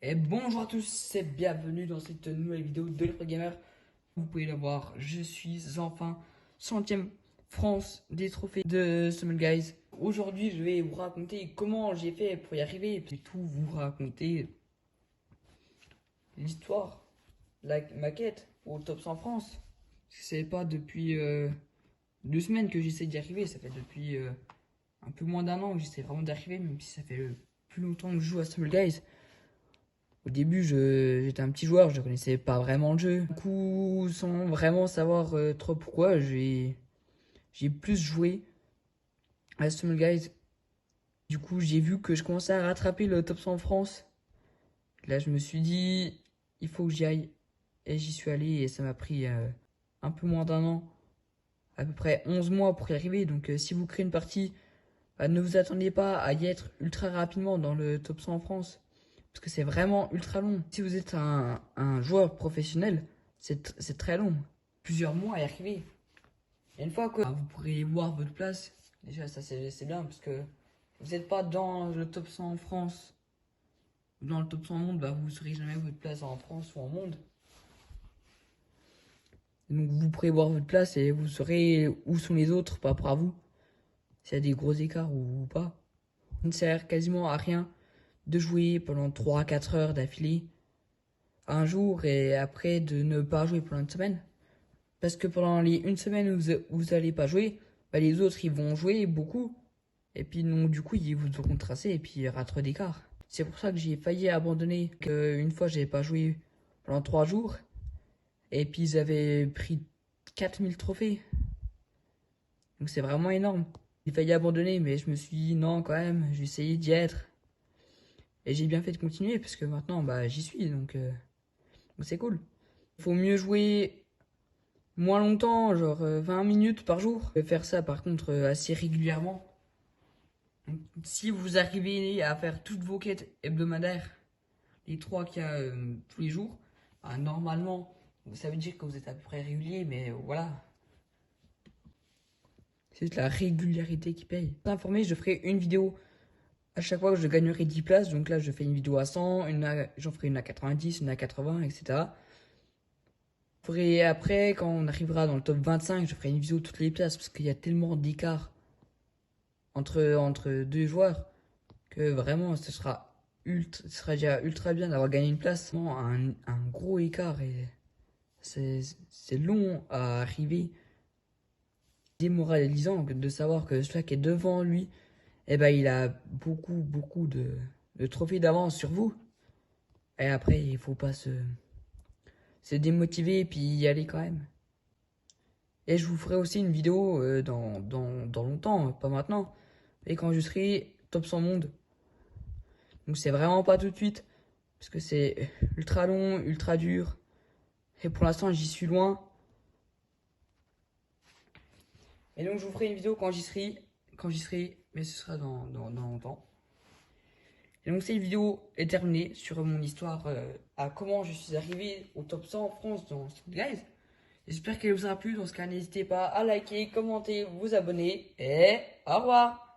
Et bonjour à tous et bienvenue dans cette nouvelle vidéo de l'Effort Gamer. Vous pouvez la voir, je suis enfin centième France des trophées de Summer Guys. Aujourd'hui, je vais vous raconter comment j'ai fait pour y arriver et puis tout vous raconter l'histoire, ma quête au top 100 France. C'est pas depuis 2 semaines que j'essaie d'y arriver, ça fait depuis un peu moins d'un an que j'essaie vraiment d'y arriver, même si ça fait plus longtemps que je joue à Stumble Guys. Au début, j'étais un petit joueur, je connaissais pas vraiment le jeu. Du coup, sans vraiment savoir trop pourquoi, j'ai plus joué à Stumble Guys. Du coup, j'ai vu que je commençais à rattraper le top 100 en France. Là, je me suis dit, il faut que j'y aille. Et j'y suis allé et ça m'a pris un peu moins d'un an, à peu près 11 mois pour y arriver. Donc, si vous créez une partie, bah, ne vous attendez pas à y être ultra rapidement dans le top 100 en France. Parce que c'est vraiment ultra long. Si vous êtes un joueur professionnel, c'est très long. Plusieurs mois à y arriver. Et une fois que vous pourrez voir votre place, déjà ça c'est bien parce que vous n'êtes pas dans le top 100 en France ou dans le top 100 au monde, bah vous ne saurez jamais votre place en France ou en monde. Et donc vous pourrez voir votre place et vous saurez où sont les autres par rapport à vous. S'il y a des gros écarts ou pas. Ça ne sert quasiment à rien de jouer pendant 3 à 4 heures d'affilée un jour et après de ne pas jouer pendant une semaine. Parce que pendant les une semaine où vous allez pas jouer, bah les autres ils vont jouer beaucoup. Et puis donc du coup ils vous auront tracé et puis il y aura trop d'écart. C'est pour ça que j'ai failli abandonner. Une fois j'avais pas joué pendant 3 jours. Et puis ils avaient pris 4000 trophées. Donc c'est vraiment énorme. J'ai failli abandonner mais je me suis dit non quand même, je vais essayer d'y être. Et j'ai bien fait de continuer parce que maintenant bah j'y suis donc c'est cool. Il faut mieux jouer moins longtemps, genre 20 minutes par jour. Faire ça par contre assez régulièrement. Donc, si vous arrivez à faire toutes vos quêtes hebdomadaires, les 3 qu'il y a tous les jours, bah, normalement, ça veut dire que vous êtes à peu près régulier, mais voilà. C'est la régularité qui paye. Pour t'informer, je ferai une vidéo à chaque fois que je gagnerai 10 places. Donc là, je fais une vidéo à 100, j'en ferai une à 90, une à 80, etc. Après, quand on arrivera dans le top 25, je ferai une vidéo toutes les places parce qu'il y a tellement d'écart entre deux joueurs que vraiment ce sera déjà ultra bien d'avoir gagné une place. Vraiment un gros écart et c'est long à arriver. Démoralisant de savoir que celui qui est devant lui, eh ben, il a beaucoup de trophées d'avance sur vous. Et après, il faut pas se démotiver et puis y aller quand même. Et je vous ferai aussi une vidéo dans longtemps, pas maintenant, et quand je serai top 100 monde. Donc c'est vraiment pas tout de suite, parce que c'est ultra long, ultra dur. Et pour l'instant, j'y suis loin. Et donc je vous ferai une vidéo quand j'y serai, mais ce sera dans longtemps. Et donc cette vidéo est terminée sur mon histoire à comment je suis arrivé au top 100 en France dans Street Guys. J'espère qu'elle vous aura plu. Dans ce cas, n'hésitez pas à liker, commenter, vous abonner et au revoir.